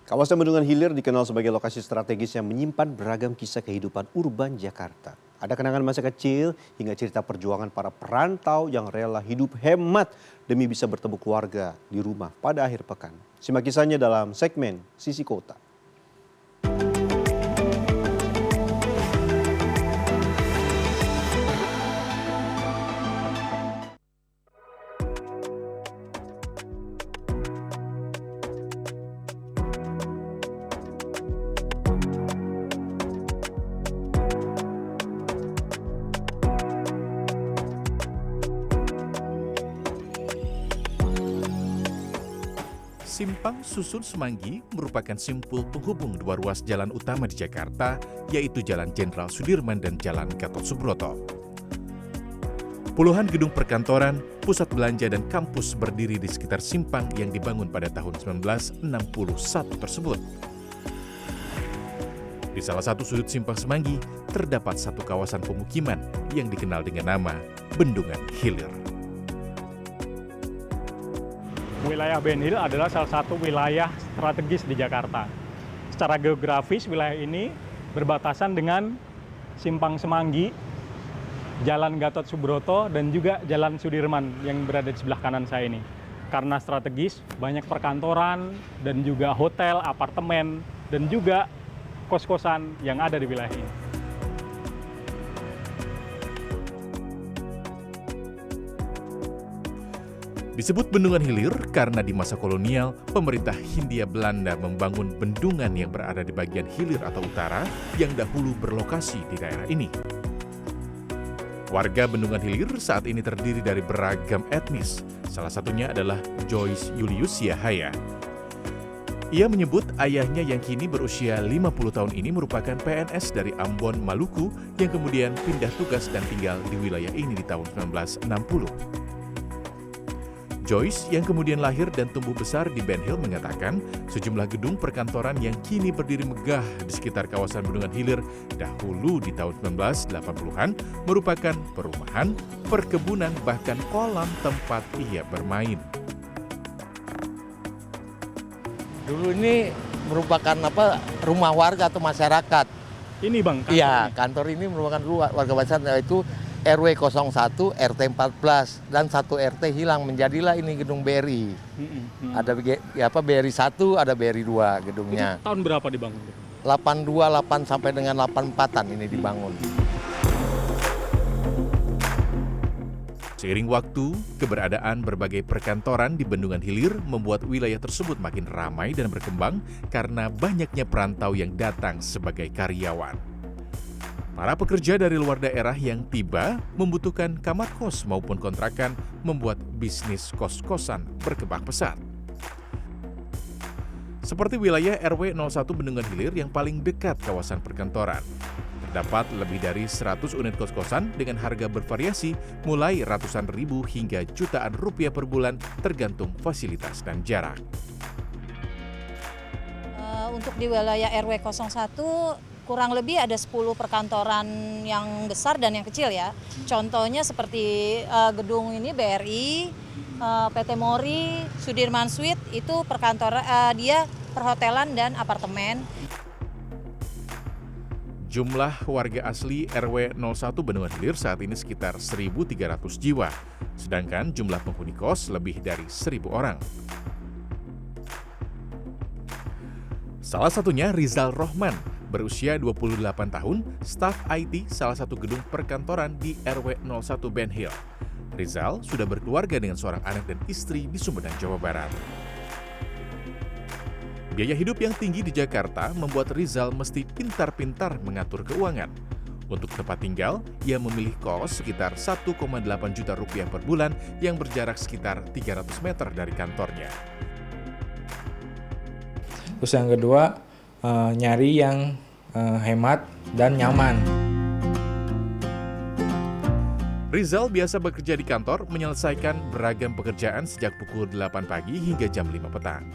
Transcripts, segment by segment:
Kawasan Bendungan Hilir dikenal sebagai lokasi strategis yang menyimpan beragam kisah kehidupan urban Jakarta. Ada kenangan masa kecil hingga cerita perjuangan para perantau yang rela hidup hemat demi bisa bertemu keluarga di rumah pada akhir pekan. Simak kisahnya dalam segmen Sisi Kota. Simpang Susun Semanggi merupakan simpul penghubung dua ruas jalan utama di Jakarta, yaitu Jalan Jenderal Sudirman dan Jalan Gatot Subroto. Puluhan gedung perkantoran, pusat belanja dan kampus berdiri di sekitar simpang yang dibangun pada tahun 1961 tersebut. Di salah satu sudut Simpang Semanggi, terdapat satu kawasan pemukiman yang dikenal dengan nama Bendungan Hilir. Wilayah Ben Hill adalah salah satu wilayah strategis di Jakarta. Secara geografis, wilayah ini berbatasan dengan Simpang Semanggi, Jalan Gatot Subroto, dan juga Jalan Sudirman yang berada di sebelah kanan saya ini. Karena strategis, banyak perkantoran dan juga hotel, apartemen, dan juga kos-kosan yang ada di wilayah ini. Disebut Bendungan Hilir karena di masa kolonial, pemerintah Hindia Belanda membangun bendungan yang berada di bagian hilir atau utara yang dahulu berlokasi di daerah ini. Warga Bendungan Hilir saat ini terdiri dari beragam etnis. Salah satunya adalah Joyce Julius Yahaya. Ia menyebut ayahnya yang kini berusia 50 tahun ini merupakan PNS dari Ambon, Maluku yang kemudian pindah tugas dan tinggal di wilayah ini di tahun 1960. Joyce yang kemudian lahir dan tumbuh besar di Ben Hill mengatakan sejumlah gedung perkantoran yang kini berdiri megah di sekitar kawasan Bendungan Hilir dahulu di tahun 1980-an merupakan perumahan, perkebunan, bahkan kolam tempat ia bermain. Dulu ini merupakan rumah warga atau masyarakat. Ini Bang, kantor Iya, ini. kantor ini merupakan warga masyarakat, yaitu RW 01, RT 14, dan 1 RT hilang, menjadilah ini gedung BRI. Ada BRI 1, ada BRI 2 gedungnya. Ini tahun berapa dibangun? 82, 8 sampai dengan 84-an ini dibangun. Seiring waktu, keberadaan berbagai perkantoran di Bendungan Hilir membuat wilayah tersebut makin ramai dan berkembang karena banyaknya perantau yang datang sebagai karyawan. Para pekerja dari luar daerah yang tiba membutuhkan kamar kos maupun kontrakan membuat bisnis kos-kosan berkembang pesat. Seperti wilayah RW 01 Bendungan Hilir yang paling dekat kawasan perkantoran. Terdapat lebih dari 100 unit kos-kosan dengan harga bervariasi mulai ratusan ribu hingga jutaan rupiah per bulan tergantung fasilitas dan jarak. Untuk di wilayah RW 01 kurang lebih ada 10 perkantoran yang besar dan yang kecil ya. Contohnya seperti gedung ini BRI, PT Mori, Sudirman Suite itu perkantoran dia perhotelan dan apartemen. Jumlah warga asli RW 01 Bendungan Hilir saat ini sekitar 1.300 jiwa, sedangkan jumlah penghuni kos lebih dari 1.000 orang. Salah satunya Rizal Rohman, berusia 28 tahun, staf IT salah satu gedung perkantoran di RW 01 Ben Hill. Rizal sudah berkeluarga dengan seorang anak dan istri di Sumedang, Jawa Barat. Biaya hidup yang tinggi di Jakarta membuat Rizal mesti pintar-pintar mengatur keuangan. Untuk tempat tinggal, ia memilih kos sekitar 1,8 juta rupiah per bulan yang berjarak sekitar 300 meter dari kantornya. Terus yang kedua, nyari yang hemat dan nyaman. Rizal biasa bekerja di kantor menyelesaikan beragam pekerjaan sejak pukul 8 pagi hingga jam 5 petang.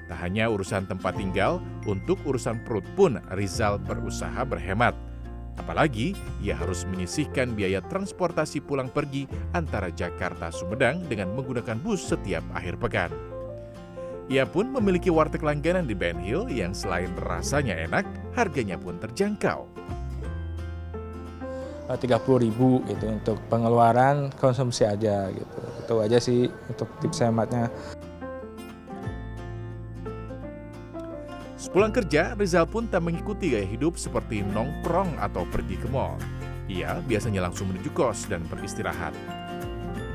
Tak hanya urusan tempat tinggal, untuk urusan perut pun Rizal berusaha berhemat. Apalagi ia harus menyisihkan biaya transportasi pulang pergi antara Jakarta Sumedang dengan menggunakan bus setiap akhir pekan. Ia pun memiliki warteg langganan di Ben Hill yang selain rasanya enak, harganya pun terjangkau. 30.000 gitu untuk pengeluaran konsumsi aja gitu. Itu aja sih untuk tips hematnya. Sepulang kerja, Rizal pun tak mengikuti gaya hidup seperti nongkrong atau pergi ke mall. Ia biasanya langsung menuju kos dan beristirahat.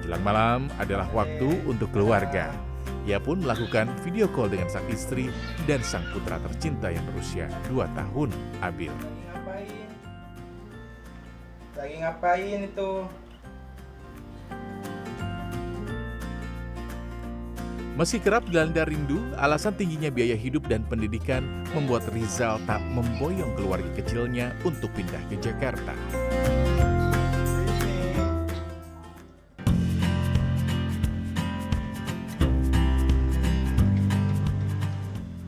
Jelang malam adalah waktu untuk keluarga. Ia pun melakukan video call dengan sang istri dan sang putra tercinta yang berusia 2 tahun, Abil. Lagi ngapain itu? Meski kerap dilanda rindu, alasan tingginya biaya hidup dan pendidikan membuat Rizal tak memboyong keluarga kecilnya untuk pindah ke Jakarta.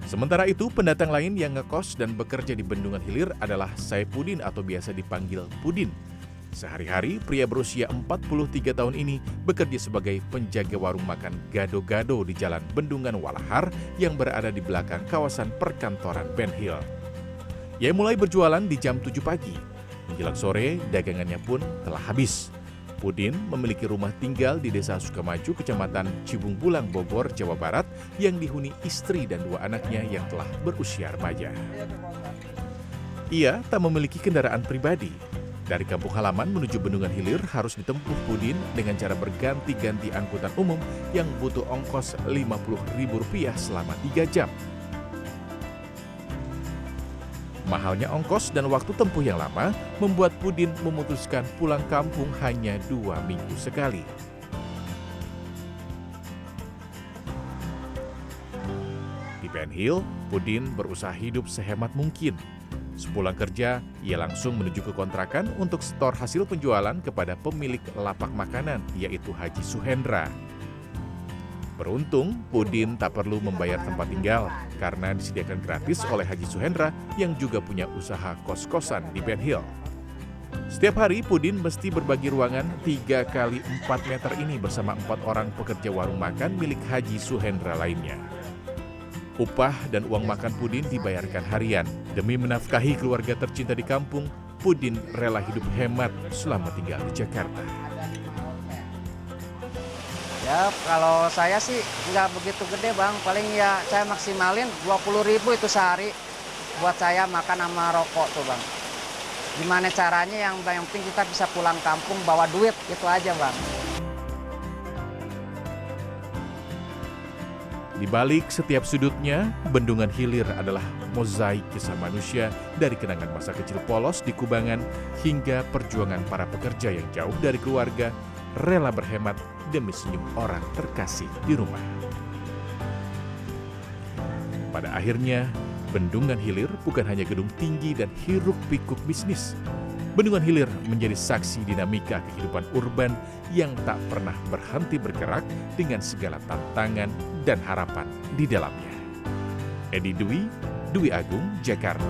Sementara itu, pendatang lain yang ngekos dan bekerja di Bendungan Hilir adalah Saipudin atau biasa dipanggil Pudin. Sehari-hari, pria berusia 43 tahun ini bekerja sebagai penjaga warung makan Gado-Gado di Jalan Bendungan Walahar yang berada di belakang kawasan perkantoran Ben Hill. Ia mulai berjualan di jam 7 pagi. Menjelang sore, dagangannya pun telah habis. Pudin memiliki rumah tinggal di Desa Sukamaju, Kecamatan Cibung Bulang, Bogor, Jawa Barat yang dihuni istri dan 2 anaknya yang telah berusia remaja. Ia tak memiliki kendaraan pribadi. Dari kampung halaman menuju Bendungan Hilir harus ditempuh Pudin dengan cara berganti-ganti angkutan umum yang butuh ongkos Rp50.000 selama 3 jam. Mahalnya ongkos dan waktu tempuh yang lama membuat Pudin memutuskan pulang kampung hanya 2 minggu sekali. Di Ben Hill, Pudin berusaha hidup sehemat mungkin. Sepulang kerja, ia langsung menuju ke kontrakan untuk setor hasil penjualan kepada pemilik lapak makanan, yaitu Haji Suhendra. Beruntung, Pudin tak perlu membayar tempat tinggal karena disediakan gratis oleh Haji Suhendra yang juga punya usaha kos-kosan di Ben Hill. Setiap hari, Pudin mesti berbagi ruangan 3 kali 4 meter ini bersama 4 orang pekerja warung makan milik Haji Suhendra lainnya. Upah dan uang makan Pudin dibayarkan harian. Demi menafkahi keluarga tercinta di kampung, Pudin rela hidup hemat selama tinggal di Jakarta. Ya kalau saya sih nggak begitu gede bang, paling ya saya maksimalin 20.000 itu sehari buat saya makan sama rokok tuh bang. Gimana caranya yang penting kita bisa pulang kampung bawa duit, itu aja bang. Di balik setiap sudutnya, Bendungan Hilir adalah mozaik kisah manusia dari kenangan masa kecil polos di Kubangan hingga perjuangan para pekerja yang jauh dari keluarga, rela berhemat demi senyum orang terkasih di rumah. Pada akhirnya, Bendungan Hilir bukan hanya gedung tinggi dan hiruk-pikuk bisnis. Bendungan Hilir menjadi saksi dinamika kehidupan urban yang tak pernah berhenti bergerak dengan segala tantangan dan harapan di dalamnya. Edi Dwi, Dwi Agung, Jakarta.